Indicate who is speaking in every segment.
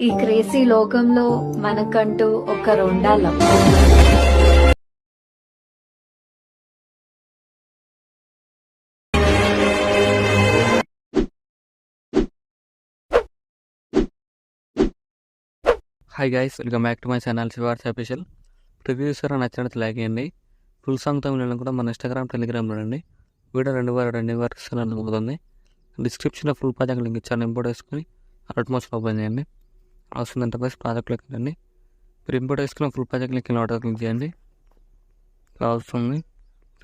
Speaker 1: ఈ క్రేజీ లోకంలో మనకంటూ ఒకరుండాల.
Speaker 2: Hi guys, welcome back to my channel Shivars official. Review ఇస్తారా, నచ్చినట్టు లైక్ చేయండి. ఫుల్ సాంగ్ తమిళ కూడా మన ఇన్స్టాగ్రామ్, టెలిగ్రామ్లో అండి. వీడియో 2 వారు నమ్ముతుంది. డిస్క్రిప్షన్లో ఫుల్ ప్రాజెక్ట్ లింక్ ఇచ్చాను. ఇంపోర్ట్ వేసుకొని అలర్ట్ మోడ్స్ ఓపెన్ చేయండి. అవసరం ఎంటర్ప్రైజ్ ప్రాజెక్ట్లోకి వెళ్ళండి. మీరు ఇంపోర్ట్ వేసుకున్న full project link order click చేయండి. ఇలా వస్తుంది.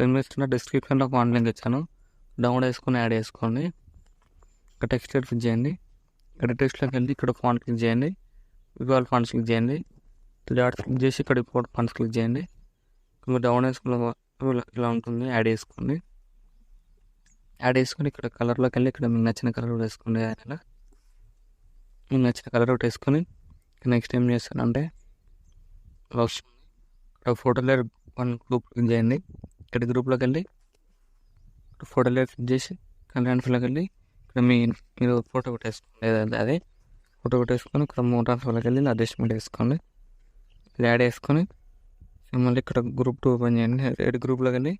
Speaker 2: ఇన్వెస్ట్ డిస్క్రిప్షన్లో ఒక లింక్ ఇచ్చాను. డౌన్లోడ్ వేసుకొని యాడ్ చేసుకోండి. ఇక్కడ టెక్స్ట్ క్లిక్ చేయండి. ఎడిట్ టెక్స్ట్లోకి వెళ్ళి ఇక్కడ ఫాంట్ క్లిక్ చేయండి. వివాల్ ఫండ్స్ క్లిక్ చేయండి. డాట్స్ క్లిక్ చేసి ఇక్కడ ఇంపోర్ట్ ఫండ్స్ క్లిక్ చేయండి. మీరు డౌన్ వేసుకున్న ఇలా ఉంటుంది. యాడ్ చేసుకోండి. యాడ్ చేసుకొని ఇక్కడ కలర్లోకి వెళ్ళి ఇక్కడ మీకు నచ్చిన కలర్ వేసుకోండి. అలా మీకు నచ్చిన కలర్ ఒకటి వేసుకొని నెక్స్ట్ ఏం చేస్తానంటే ఇలా వస్తుంది. ఇక్కడ photo layer one group click చేయండి. ఇక్కడ గ్రూప్లోకి వెళ్ళి ఫోటో లేయర్ క్లిక్ చేసి కన్ఫ్లోకి వెళ్ళి ఇక్కడ మీరు ఫోటో ఒకటి వేసుకోండి. అదే ఫోటో ఒకటి వేసుకొని ఇక్కడ ట్రాన్స్ఫర్లోకి వెళ్ళి అడ్జస్ట్మెంట్ వేసుకోండి. ఇది యాడ్ వేసుకొని మళ్ళీ ఇక్కడ గ్రూప్ 2 ఓపెన్ చేయండి. రెడ్ గ్రూప్లోకి వెళ్ళి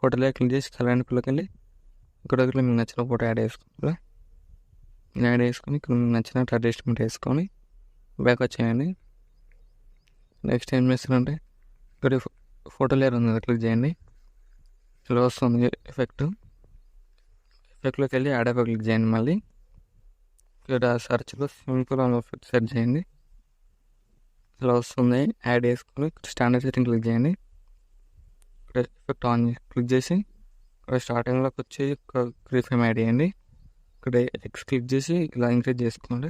Speaker 2: ఫోటోలో క్లిక్ చేసి కలర్లోకి వెళ్ళి ఇక్కడ మీకు నచ్చిన ఫోటో యాడ్ చేసుకోవాలి. యాడ్ వేసుకొని ఇక్కడ మీకు నచ్చినట్టు అడ్జస్ట్మెంట్ వేసుకొని బ్యాక్ వచ్చేయండి. నెక్స్ట్ ఏం చేస్తారంటే ఇక్కడ ఫోటో లేయర్ ఉంది, క్లిక్ చేయండి. ఇలా వస్తుంది ఎఫెక్ట్లోకి వెళ్ళి యాడ్ ఎఫెక్ట్ క్లిక్ చేయండి. మళ్ళీ ఇక్కడ సర్చ్లో సింపుల్ ఎఫెక్ట్ సెర్చ్ చేయండి. ఇలా వస్తుంది. యాడ్ చేసుకొని స్టాండర్డ్ సెట్టింగ్ క్లిక్ చేయండి. ఇక్కడ ఎఫెక్ట్ ఆన్ క్లిక్ చేసి ఇక్కడ స్టార్టింగ్లోకి వచ్చి ఫ్రీ ఫ్రేమ్ యాడ్ చేయండి. ఇక్కడ ఎక్స్ క్లిక్ చేసి ఇలా ఇంక్రీజ్ చేసుకోండి.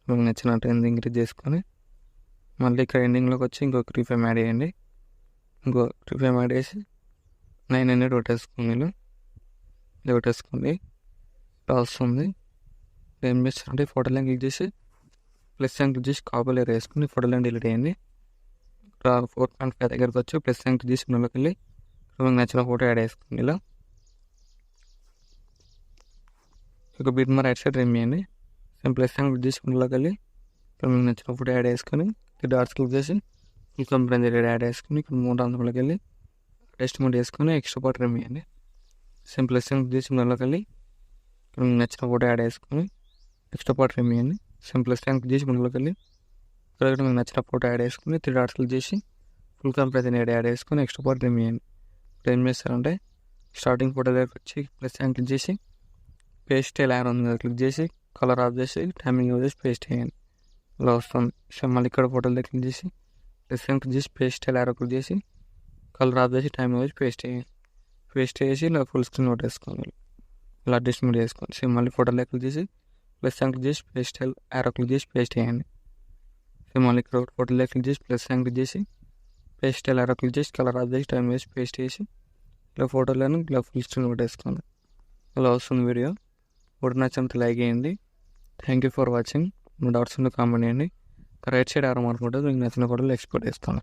Speaker 2: మీకు నచ్చినట్టు ఇంక్రీజ్ చేసుకొని మళ్ళీ ఇక్కడ ఎండింగ్లోకి వచ్చి ఇంకో ఫ్రీ ఫ్రేమ్ యాడ్ చేయండి. ఇంకో ఫ్రీ ఫ్రేమ్ యాడ్ చేసి 900 కొట్టేసుకోండి. ఇలా కొట్టేసుకోండి. ఇలా వస్తుంది. ఏం చేస్తారంటే ఫోటో లైన్ క్లిక్ చేసి ప్లస్ సైన్ క్లిక్ చేసి కాపీ లేయర్ వేసుకుని ఫోటో లైన్ డిలీట్ చేయండి. ఇక్కడ 4.5 దగ్గరకు వచ్చి ప్లస్ సైన్ క్లిక్ చేసి ఇందులోకి వెళ్ళి మీకు నచ్చిన ఫోటో యాడ్ వేసుకోండి. ఇలా ఒక బిట్ మా రైట్ సైడ్ రిమూవ్ చేయండి. సేమ్ ప్లస్ సైన్ క్లిక్ చేసి ఇందులోకి వెళ్ళి ఇక్కడ మీకు నచ్చిన ఫోటో యాడ్ వేసుకొని డాట్స్ క్లిక్ చేసి కంపెనీ యాడ్ వేసుకుని ఇక్కడ 3 అందులోకి వెళ్ళి అడ్జస్ట్మెంట్ వేసుకొని ఎక్స్ట్రా పార్ట్ రిమూవ్ చేయండి. సేమ్ ప్లస్ సైన్ క్లిక్ చేసి ఇందులోకి వెళ్ళి ఇక్కడ మీకు నచ్చిన ఫోటో యాడ్ వేసుకొని ఎక్స్ట్రా పార్ట్ రిమూవ్ చేయండి. సింప్లెస్ట్ క్లిక్ చేసి ముందులోకి వెళ్ళి ఇక్కడ మీకు నచ్చిన ఫోటో యాడ్ చేసుకుని 3 డాట్స్ క్లిక్ చేసి ఫుల్ కంప్రెషన్ యాడ్ చేసుకొని ఎక్స్ట్రా పార్ట్ రిమూవ్ చేయండి. ఇప్పుడు ఏం చేస్తారంటే స్టార్టింగ్ ఫోటో దగ్గర వచ్చి ప్లస్ క్లిక్ చేసి పేస్ట్ లైన్ ఉంది కదా క్లిక్ చేసి కలర్ ఆఫ్ చేసి టైమింగ్ యూజ్ చేసి పేస్ట్ చేయండి. ఇలా వస్తుంది. సో మళ్ళీ ఇక్కడ ఫోటో దగ్గర క్లిక్ చేసి ప్లస్ క్లిక్ చేసి పేస్ట్ లైన్ క్లిక్ చేసి కలర్ ఆఫ్ చేసి టైమింగ్ యూజ్ పేస్ట్ చేయండి. పేస్ట్ చేసి ఇలా ఫుల్ స్క్రీన్ నోట్ వేసుకోండి. ఇలా అడ్జస్ట్మెంట్ చేసుకోండి. సో మళ్ళీ ఫోటో దగ్గర క్లిక్ చేసి ప్లస్ క్లిక్ చేసి పేస్ట్ యారో క్లిక్ చేసి పేస్ట్ చేయండి. సో మళ్ళీ ఇక్కడ ఫోటోలో క్లిక్ చేసి ప్లస్ క్లిక్ చేసి పేస్ట్ యారో క్లిక్ చేసి కలర్ ఆఫ్ చేసి టైం వేసి పేస్ట్ చేసి ఇలా ఫోటోలను ఇలా ఫుల్ స్క్రీన్ కొట్టేసుకోండి. ఇలా వస్తుంది వీడియో. ఫోటో నచ్చినంత లైక్ చేయండి. Thank you for watching. Me doubts ఉంటే కామెంట్ చేయండి. రైట్ సైడ్ ఆరో అనుకుంటే మీకు నచ్చిన ఫోటోలు ఎక్స్పోర్ట్ చేస్తాను.